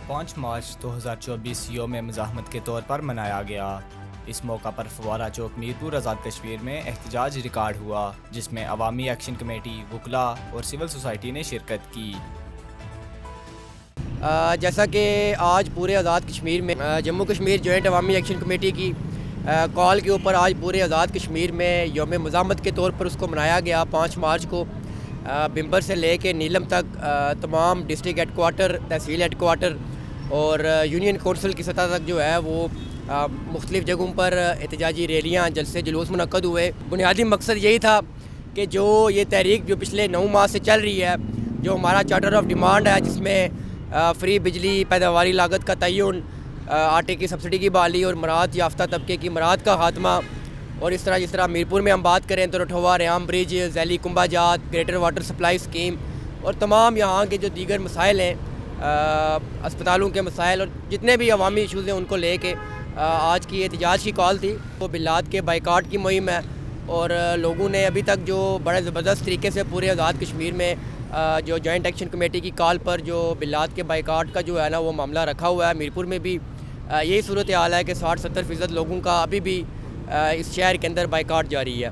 5 مارچ 2024 یوم مزاحمت کے طور پر منایا گیا۔ اس موقع پر فوارہ چوک میرپور آزاد کشمیر میں احتجاج ریکارڈ ہوا، جس میں عوامی ایکشن کمیٹی، وکلاء اور سول سوسائٹی نے شرکت کی۔ جیسا کہ آج پورے آزاد کشمیر میں جموں کشمیر جوائنٹ عوامی ایکشن کمیٹی کی کال کے اوپر آج پورے آزاد کشمیر میں یوم مزاحمت کے طور پر اس کو منایا گیا۔ 5 مارچ کو بمبر سے لے کے نیلم تک تمام ڈسٹرکٹ ہیڈ کوارٹر، تحصیل ہیڈ کوارٹر اور یونین کونسل کی سطح تک جو ہے وہ مختلف جگہوں پر احتجاجی ریلیاں، جلسے، جلوس منعقد ہوئے۔ بنیادی مقصد یہی تھا کہ جو یہ تحریک جو پچھلے 9 ماہ سے چل رہی ہے، جو ہمارا چارٹر آف ڈیمانڈ ہے، جس میں فری بجلی، پیداواری لاگت کا تعین، آٹے کی سبسڈی کی بحالی اور مراعات یافتہ طبقے کی مراعات کا خاتمہ، اور جس طرح میرپور میں ہم بات کریں تو رٹھوا، ریام برج، ذیلی کنبہ جات، گریٹر واٹر سپلائی اسکیم اور تمام یہاں کے جو دیگر مسائل ہیں، اسپتالوں کے مسائل اور جتنے بھی عوامی ایشوز ہیں، ان کو لے کے آج کی احتجاج کی کال تھی۔ وہ بلات کے بائیکاٹ کی مہم ہے اور لوگوں نے ابھی تک جو بڑے زبردست طریقے سے پورے آزاد کشمیر میں جو جوائنٹ ایکشن کمیٹی کی کال پر جو بلات کے بائیکاٹ کا جو ہے نا وہ معاملہ رکھا ہوا ہے۔ میرپور میں بھی یہی صورتحال ہے کہ 60-70% لوگوں کا ابھی بھی اس شہر کے اندر بائیکاٹ جاری ہے۔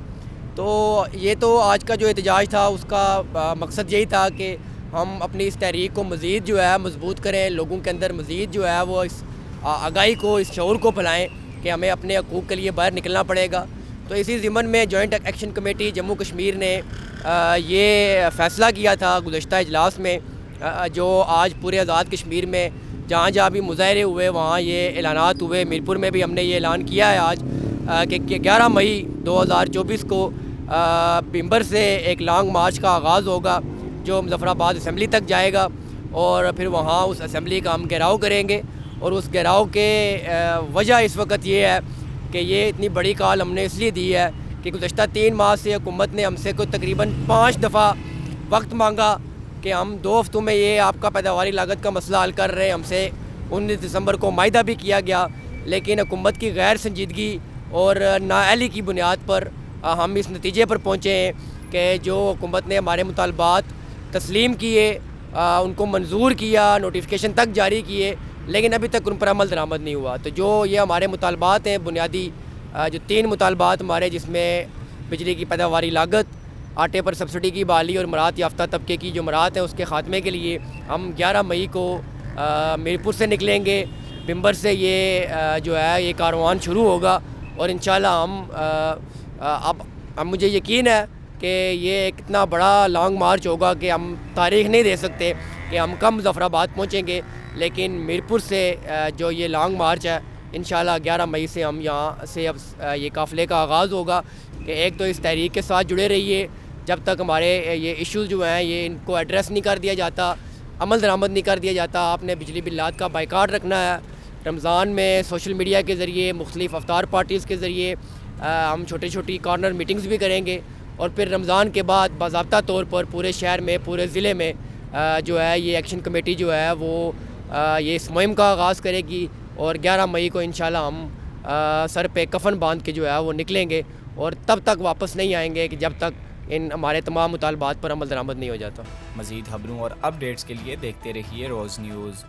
تو یہ تو آج کا جو احتجاج تھا، اس کا مقصد یہی تھا کہ ہم اپنی اس تحریک کو مزید جو ہے مضبوط کریں، لوگوں کے اندر مزید جو ہے وہ اس آگاہی کو، اس شعور کو پھیلائیں کہ ہمیں اپنے حقوق کے لیے باہر نکلنا پڑے گا۔ تو اسی ضمن میں joint action committee Jammu Kashmir نے یہ فیصلہ کیا تھا گزشتہ اجلاس میں، جو آج پورے آزاد کشمیر میں جہاں جہاں بھی مظاہرے ہوئے وہاں یہ اعلانات ہوئے۔ میرپور میں بھی ہم نے یہ اعلان کیا ہے آج کہ 11 مئی 2024 کو بمبر سے ایک لانگ مارچ کا آغاز ہوگا، جو مظفر آباد اسمبلی تک جائے گا، اور پھر وہاں اس اسمبلی کا ہم گھیراؤ کریں گے۔ اور اس گھیراؤ کے وجہ اس وقت یہ ہے کہ یہ اتنی بڑی کال ہم نے اس لیے دی ہے کہ گزشتہ 3 ماہ سے حکومت نے ہم سے کوئی تقریباً 5 دفعہ وقت مانگا کہ ہم 2 ہفتوں میں یہ آپ کا پیداواری لاگت کا مسئلہ حل کر رہے ہیں۔ ہم سے 19 دسمبر کو معاہدہ بھی کیا گیا، لیکن حکومت کی غیر سنجیدگی اور نااہلی کی بنیاد پر ہم اس نتیجے پر پہنچے ہیں کہ جو حکومت نے ہمارے مطالبات تسلیم کیے، ان کو منظور کیا، نوٹیفیکیشن تک جاری کیے، لیکن ابھی تک ان پر عمل درآمد نہیں ہوا۔ تو جو یہ ہمارے مطالبات ہیں بنیادی، جو 3 مطالبات ہمارے، جس میں بجلی کی پیداواری لاگت، آٹے پر سبسڈی کی بحالی اور مراعات یافتہ طبقے کی جو مراعات ہیں اس کے خاتمے کے لیے ہم 11 مئی کو میرپور سے نکلیں گے۔ بمبر سے یہ جو ہے یہ کاروان شروع ہوگا، اور انشاءاللہ اب مجھے یقین ہے کہ یہ ایک اتنا بڑا لانگ مارچ ہوگا کہ ہم تاریخ نہیں دے سکتے کہ ہم کب مظفر آباد پہنچیں گے، لیکن میرپور سے جو یہ لانگ مارچ ہے انشاءاللہ 11 مئی سے ہم یہاں سے اب یہ قافلے کا آغاز ہوگا کہ ایک تو اس تحریک کے ساتھ جڑے رہیے جب تک ہمارے یہ ایشوز جو ہیں یہ ان کو ایڈریس نہیں کر دیا جاتا، عمل درآمد نہیں کر دیا جاتا۔ آپ نے بجلی بلات کا بائیکاٹ رکھنا ہے۔ رمضان میں سوشل میڈیا کے ذریعے، مختلف افطار پارٹیز کے ذریعے ہم چھوٹی کارنر میٹنگز بھی کریں گے، اور پھر رمضان کے بعد باضابطہ طور پر پورے شہر میں، پورے ضلع میں جو ہے یہ ایکشن کمیٹی جو ہے وہ یہ اس مہم کا آغاز کرے گی، اور 11 مئی کو انشاءاللہ ہم سر پہ کفن باندھ کے جو ہے وہ نکلیں گے، اور تب تک واپس نہیں آئیں گے کہ جب تک ان ہمارے تمام مطالبات پر عمل درآمد نہیں ہو جاتا۔ مزید خبروں اور اپڈیٹس کے لیے دیکھتے رہیے روز نیوز۔